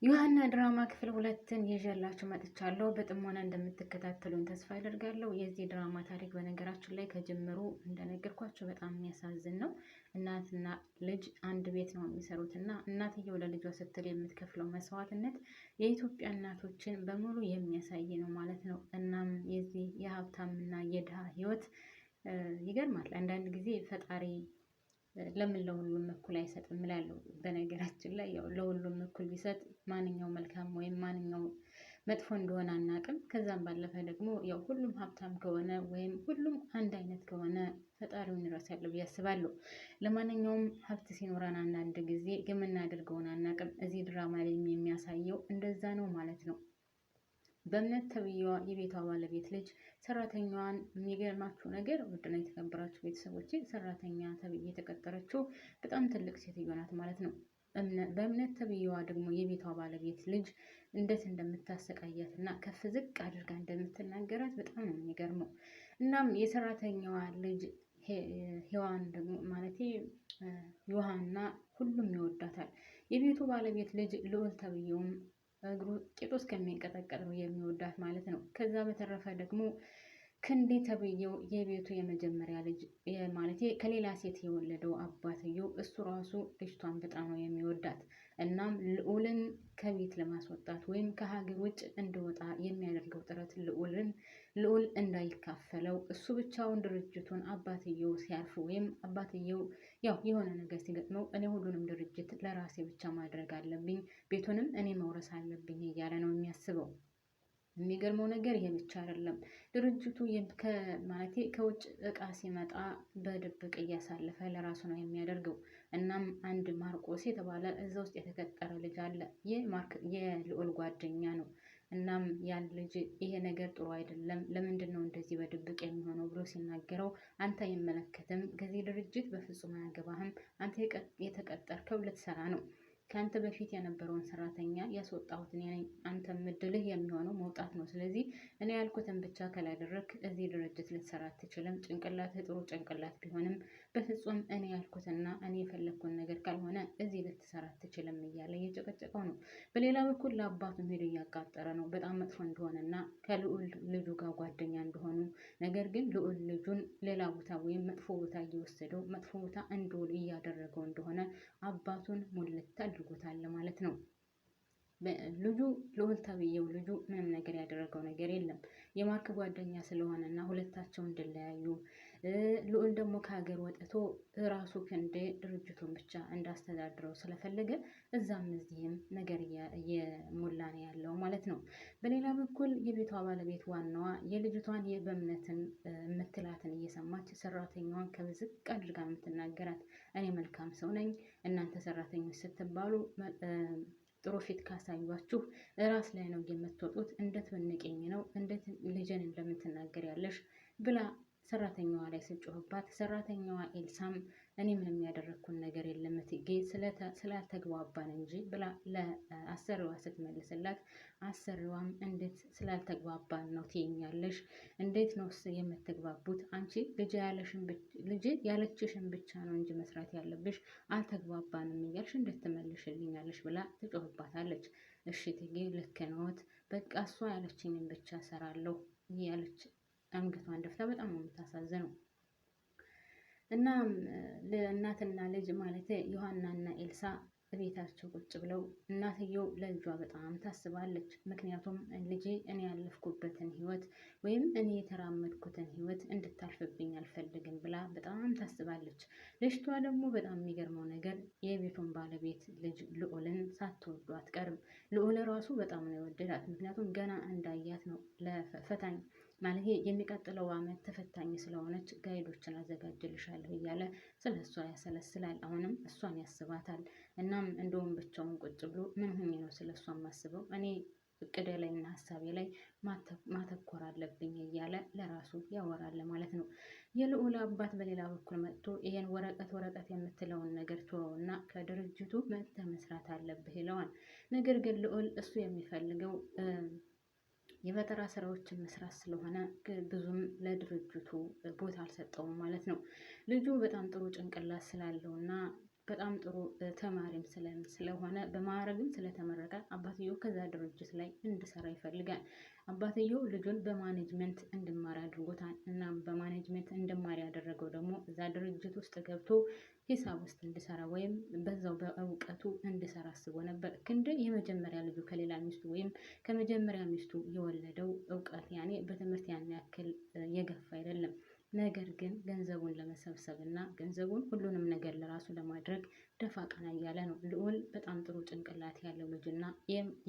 ዮሐና ድራማ ክፍል 2ን ይዤላችሁ መጥቻለሁ። በጥሞና እንደምትከታተሉን ተስፋ አደርጋለሁ። የዚህ ድራማ ታሪክ በነገራችን ላይ ከጅምሩ እንደነገርኳችሁ በጣም የሚያሳዝን ነው። እናትና ልጅ አንድ ቤት ነው የሚሰሩት እና እናትየው ለልጇ ስትል የምትከፍለው መስዋዕትነት የኢትዮጵያ እናቶችን በሙሉ የሚያሳይ ነው ማለት ነው። እናም የዚህ የሀብታምና የድሃ ህይወት ይገርማል። አንዳንድ ጊዜ ፈጣሪ ለምን ለሁሉም እኩል አይሰጥም እላለሁ። በነገራችን ላይ ያው ለሁሉም እኩል ቢሰጥ ማንኛው መልካም ወይም ማንኛው መጥፎ እንደሆነ አናቅም። ከዛም ባለፈ ደግሞ ያው ሁሉም ሀብታም ከሆነ ወይም ሁሉም አንድ አይነት ከሆነ ፈጣሪውን ይረሳል ብዬ አስባለሁ። ለማንኛውም ሀብት ሲኖረን አንዳንድ ጊዜ የምናደርገውን አናቅም። እዚህ ድራማ ላይ የሚያሳየው እንደዛ ነው ማለት ነው። በእምነት ተብዬዋ የቤቷ ባለቤት ልጅ ሰራተኛዋን የሚገርማችሁ ነገር ውድና የተከበራችሁ ቤተሰቦች ሰራተኛ ተብዬ የተቀጠረችው በጣም ትልቅ ሴትዮ ናት ማለት ነው። በእምነት ተብዬዋ ደግሞ የቤቷ ባለቤት ልጅ እንዴት እንደምታሰቃያት እና ከፍ ዝቅ አድርጋ እንደምትናገራት በጣም ነው የሚገርመው። እናም የሰራተኛዋ ልጅ ሔዋን ደግሞ ማለቴ ዮሐና ሁሉም ይወዳታል። የቤቱ ባለቤት ልጅ ልዑል ተብዬውም እግሩ ቂጡ እስከሚንቀጠቀጥ ነው የሚወዳት ማለት ነው። ከዛ በተረፈ ደግሞ ክንዴ ተብዬው የቤቱ የመጀመሪያ ልጅ ማለት ከሌላ ሴት የወለደው አባትየው እሱ ራሱ ልጅቷን በጣም ነው የሚወዳት። እናም ልዑልን ከቤት ለማስወጣት ወይም ከሀገር ውጭ እንዲወጣ የሚያደርገው ጥረት ልዑል እንዳይካፈለው እሱ ብቻውን ድርጅቱን አባትየው ሲያርፉ ወይም አባትየው ያው የሆነ ነገር ሲገጥመው እኔ ሁሉንም ድርጅት ለራሴ ብቻ ማድረግ አለብኝ፣ ቤቱንም እኔ መውረስ አለብኝ እያለ ነው የሚያስበው። የሚገርመው ነገር ይሄ ብቻ አይደለም። ድርጅቱ ማለቴ ከውጭ እቃ ሲመጣ በድብቅ እያሳለፈ ለራሱ ነው የሚያደርገው። እናም አንድ ማርቆስ የተባለ እዛ ውስጥ የተቀጠረ ልጅ አለ። ይህ የልዑል ጓደኛ ነው። እናም ያን ልጅ ይሄ ነገር ጥሩ አይደለም፣ ለምንድን ነው እንደዚህ በድብቅ የሚሆነው ብሎ ሲናገረው አንተ አይመለከትም፣ ከዚህ ድርጅት በፍጹም አያገባህም፣ አንተ የተቀጠርከው ልትሰራ ነው፣ ከአንተ በፊት የነበረውን ሰራተኛ ያስወጣሁት እኔ ነኝ፣ አንተ ምድልህ የሚሆነው መውጣት ነው። ስለዚህ እኔ ያልኩትን ብቻ ካላደረግክ እዚህ ድርጅት ልትሰራ አትችልም። ጭንቅላትህ ጥሩ ጭንቅላት ቢሆንም በፍጹም እኔ ያልኩትና እኔ የፈለግኩን ነገር ካልሆነ እዚህ ልትሰራ አትችልም እያለ እየጨቀጨቀው ነው። በሌላ በኩል ለአባቱም ሄዶ እያቃጠረ ነው በጣም መጥፎ እንደሆነና ከልዑል ልጁ ጋር ጓደኛ እንደሆኑ፣ ነገር ግን ልዑል ልጁን ሌላ ቦታ ወይም መጥፎ ቦታ እየወሰደው መጥፎ ቦታ እንዲውል እያደረገው እንደሆነ አባቱን ሙልት አድርጎታል ማለት ነው። ልጁ ልዑል ተብዬው ልጁ ምንም ነገር ያደረገው ነገር የለም። የማርክ ጓደኛ ስለሆነ እና ሁለታቸው እንዲለያዩ ልዑል ደግሞ ከሀገር ወጥቶ ራሱ ክንዴ ድርጅቱን ብቻ እንዳስተዳድረው ስለፈለገ እዛም እዚህም ነገር እየሞላ ነው ያለው ማለት ነው። በሌላ በኩል የቤቷ ባለቤት ዋናዋ የልጅቷን በእምነትን የምትላትን እየሰማች ሰራተኛዋን ከብዝቅ አድርጋ የምትናገራት እኔ መልካም ሰው ነኝ፣ እናንተ ሰራተኞች ስትባሉ ጥሩ ፊት ካሳዩችሁ ራስ ላይ ነው የምትወጡት፣ እንዴት ብንቀኝ ነው እንዴት ልጅን እንደምትናገር ያለሽ ብላ ሰራተኛዋ ላይ ስጮህባት፣ ሰራተኛዋ ኤልሳም እኔ ምንም ያደረግኩን ነገር የለም እትዬ ስላልተግባባን እንጂ ብላ ለአሰሪዋ ስትመልስላት፣ አሰሪዋም እንዴት ስላልተግባባን ነው ትይኛለሽ? እንዴት ነው የምትግባቡት? አንቺ ልጅ ያለችሽን ብቻ ነው እንጂ መስራት ያለብሽ፣ አልተግባባንም እያልሽ እንዴት ትመልሽልኛለሽ? ብላ ትጮህባታለች። እሺ እትዬ ልክ ነዎት፣ በቃ እሷ ያለችኝን ብቻ ሰራለሁ እያለች አንገቷን ደፍታ በጣም ነው የምታሳዝነው። እናም እናትና ልጅ ማለት ዮሐናና ኤልሳ ቤታቸው ቁጭ ብለው እናትየው ለልጇ በጣም ታስባለች። ምክንያቱም ልጄ እኔ ያለፍኩበትን ህይወት ወይም እኔ የተራመድኩትን ህይወት እንድታልፍብኝ አልፈልግም ብላ በጣም ታስባለች። ልጅቷ ደግሞ በጣም የሚገርመው ነገር የቤቱን ባለቤት ልጅ ልዑልን ሳትወዱ አትቀርም። ልዑል ራሱ በጣም ነው የወደዳት። ምክንያቱም ገና እንዳያት ነው ለፈታኝ ማለት የሚቀጥለው አመት ተፈታኝ ስለሆነች ጋይዶችን አዘጋጅልሻለሁ እያለ ስለ እሷ ያሰለስላል። አሁንም እሷን ያስባታል። እናም እንደውም ብቻውን ቁጭ ብሎ ምን ሆኜ ነው ስለ እሷ የማስበው፣ እኔ እቅዴ ላይ እና ሀሳቤ ላይ ማተኮር አለብኝ እያለ ለራሱ ያወራል ማለት ነው። የልዑል አባት በሌላ በኩል መጥቶ ይሄን ወረቀት የምትለውን ነገር ተወውና ከድርጅቱ መጥተህ መስራት አለብህ ይለዋል። ነገር ግን ልዑል እሱ የሚፈልገው የፈጠራ ስራዎችን መስራት ስለሆነ ብዙም ለድርጅቱ ቦታ አልሰጠውም ማለት ነው። ልጁ በጣም ጥሩ ጭንቅላት ስላለውና በጣም ጥሩ ተማሪም ስለሆነ በማዕረግም ስለተመረቀ አባትየው ከዛ ድርጅት ላይ እንዲሰራ ይፈልጋል። አባትየው ልጁን በማኔጅመንት እንዲማር አድርጎታል። እና በማኔጅመንት እንዲማር ያደረገው ደግሞ እዛ ድርጅት ውስጥ ገብቶ ሂሳብ ውስጥ እንዲሰራ ወይም በዛው በእውቀቱ እንዲሰራ አስቦ ነበር። ግን የመጀመሪያ ልጁ ከሌላ ሚስቱ ወይም ከመጀመሪያ ሚስቱ የወለደው እውቀት ያኔ በትምህርት ያን ያክል የገፋ አይደለም። ነገር ግን ገንዘቡን ለመሰብሰብ እና ገንዘቡን ሁሉንም ነገር ለራሱ ለማድረግ ደፋ ቀና እያለ ነው። ልዑል በጣም ጥሩ ጭንቅላት ያለው ልጅና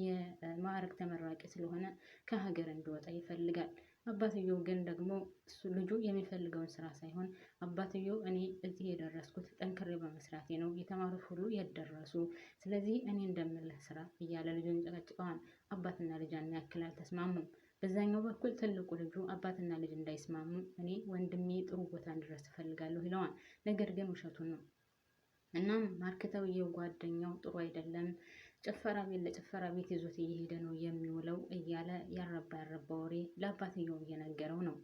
የማዕረግ ተመራቂ ስለሆነ ከሀገር እንዲወጣ ይፈልጋል። አባትየው ግን ደግሞ እሱ ልጁ የሚፈልገውን ስራ ሳይሆን አባትየው እኔ እዚህ የደረስኩት ጠንክሬ በመስራቴ ነው፣ የተማሩት ሁሉ የደረሱ፣ ስለዚህ እኔ እንደምልህ ስራ እያለ ልጁን ይጨቀጭቀዋል። አባትና ልጅ ያን ያክል አልተስማሙም። በዛኛው በኩል ትልቁ ልጁ አባትና ልጅ እንዳይስማሙ እኔ ወንድሜ ጥሩ ቦታ እንዲደርስ እፈልጋለሁ ይለዋል። ነገር ግን ውሸቱን ነው። እናም ማርክተውየው ጓደኛው ጥሩ አይደለም፣ ጭፈራ ቤት ለጭፈራ ቤት ይዞት እየሄደ ነው የሚውለው እያለ ያረባ ወሬ ለአባትየው እየነገረው ነው።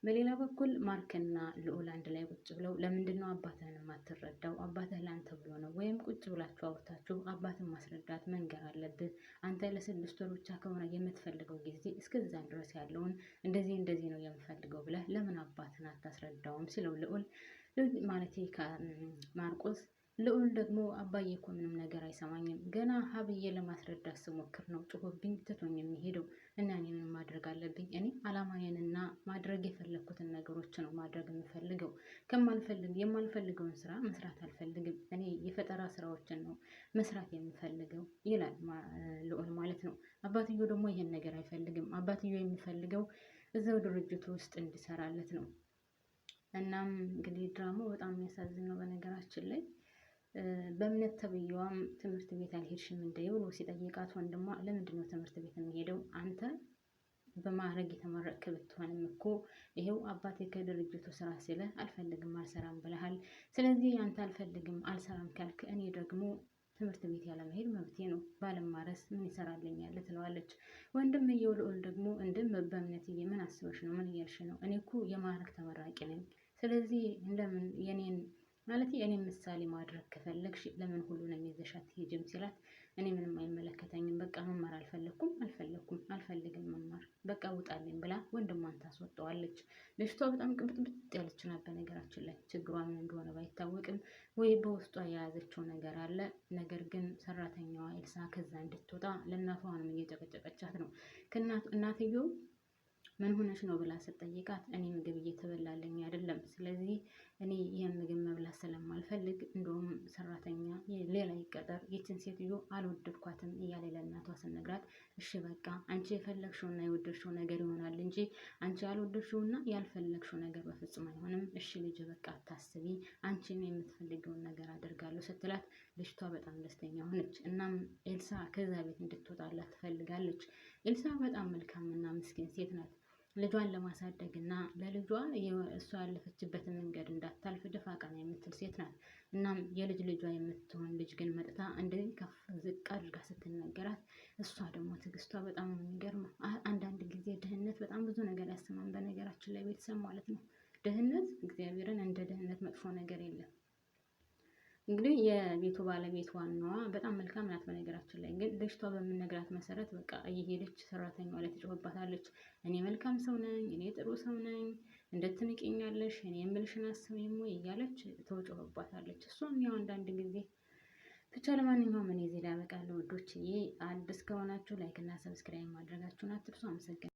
በሌላ በኩል ማርክና ልዑል አንድ ላይ ቁጭ ብለው ለምንድን ነው አባትህን የማትረዳው? አባትህ ለአንተ ብሎ ነው። ወይም ቁጭ ብላችሁ አውርታችሁ አባትን ማስረዳት መንገር አለብህ። አንተ ለ6 ወር ብቻ ከሆነ የምትፈልገው ጊዜ እስከዛ ድረስ ያለውን እንደዚህ ነው የምፈልገው ብለህ ለምን አባትን አታስረዳውም? ሲለው ልዑል ማለት ማርቆስ ልዑል ደግሞ አባዬ እኮ ምንም ነገር አይሰማኝም። ገና ሀብዬ ለማስረዳት ስሞክር ነው ጮሆብኝ ትቶኝ የሚሄደው እና እኔ ምን ማድረግ አለብኝ? እኔ አላማዬንና ማድረግ የፈለግኩትን ነገሮች ነው ማድረግ የምፈልገው። የማልፈልገውን ስራ መስራት አልፈልግም። እኔ የፈጠራ ስራዎችን ነው መስራት የምፈልገው ይላል ልዑል ማለት ነው። አባትየው ደግሞ ይሄን ነገር አይፈልግም። አባትየው የሚፈልገው እዛው ድርጅቱ ውስጥ እንዲሰራለት ነው። እናም እንግዲህ ድራማው በጣም የሚያሳዝን ነው በነገራችን ላይ። በእምነት ተብዬዋም ትምህርት ቤት አልሄድሽም እንደ ብሎ ሲጠይቃት ወንድሟ ለምንድን ነው ትምህርት ቤት የሚሄደው? አንተ በማዕረግ የተመረቅክ ብትሆንም እኮ ይሄው አባቴ ከድርጅቱ ስራ ሲለ አልፈልግም አልሰራም ብለሃል። ስለዚህ አንተ አልፈልግም አልሰራም ካልክ እኔ ደግሞ ትምህርት ቤት ያለመሄድ መብቴ ነው፣ ባለማረስ ምን ይሰራልኛል ትለዋለች። ወንድምየው ልዑል ደግሞ በእምነትዬ ምን አስበሽ ነው? ምን እያልሽ ነው? እኔ እኮ የማዕረግ ተመራቂ ነኝ። ስለዚህ እንደምን የኔን ማለት የኔ ምሳሌ ማድረግ ከፈለግሽ ለምን ሁሉንም ይዘሽ አትሄጂም ሲላት እኔ ምንም አይመለከተኝም፣ በቃ መማር አልፈልግም መማር በቃ ውጣልኝ ብላ ወንድሟን ታስወጣዋለች። ልጅቷ በጣም ቅብጥብጥ ያለች ናት በነገራችን ላይ። ችግሯ ምን እንደሆነ ባይታወቅም ወይ በውስጧ የያዘችው ነገር አለ። ነገር ግን ሰራተኛዋ ኤልሳ ከዛ እንድትወጣ ለእናቷ አሁንም እየጨቀጨቀቻት ነው። እናትየው ምን ሆነሽ ነው ብላ ስትጠይቃት እኔ ምግብ እየተበላለኝ አይደለም፣ ስለዚህ እኔ ይህን ምግብ መብላት ስለማልፈልግ እንደውም ሰራተኛ ሌላ ይቀጠር፣ ይችን ሴትዮ አልወደድኳትም እያለ ለእናቷ ስነግራት እሺ በቃ አንቺ የፈለግሽውና የወደድሽው ነገር ይሆናል እንጂ አንቺ ያልወደድሽውና ያልፈለግሽው ነገር በፍጹም አይሆንም። እሺ ልጅ በቃ አታስቢ፣ አንቺን የምትፈልገውን ነገር አደርጋለሁ ስትላት ልጅቷ በጣም ደስተኛ ሆነች። እናም ኤልሳ ከዛ ቤት እንድትወጣላት ትፈልጋለች። ኤልሳ በጣም መልካምና ምስኪን ሴት ናት። ልጇን ለማሳደግ እና ለልጇ እሷ ያለፈችበትን መንገድ እንዳታልፍ ደፋ ቀና የምትል ሴት ናት። እናም የልጅ ልጇ የምትሆን ልጅ ግን መጥታ እንደዚህ ከፍ ዝቅ አድርጋ ስትነገራት እሷ ደግሞ ትዕግስቷ በጣም ነው የሚገርመው። አንዳንድ ጊዜ ድህነት በጣም ብዙ ነገር ያሰማን በነገራችን ላይ ቤተሰብ ማለት ነው። ድህነት እግዚአብሔርን እንደ ድህነት መጥፎ ነገር የለም። እንግዲህ የቤቱ ባለቤት ዋናዋ በጣም መልካም ናት በነገራችን ላይ። ግን ልጅቷ በምነግራት መሰረት በቃ እየሄደች ሰራተኛዋ ላይ ትጮህባታለች። እኔ መልካም ሰው ነኝ፣ እኔ ጥሩ ሰው ነኝ፣ እንደትንቅኛለሽ፣ እኔ የምልሽን አስቢም ወይ እያለች ትጮህባታለች። እሷም ያው አንዳንድ ጊዜ ብቻ። ለማንኛውም እኔ እዚህ ላይ አበቃለሁ ውዶችዬ። አዲስ ከሆናችሁ ላይክ እና ሰብስክራይብ ማድረጋችሁን አትርሱ። አመሰግናለሁ።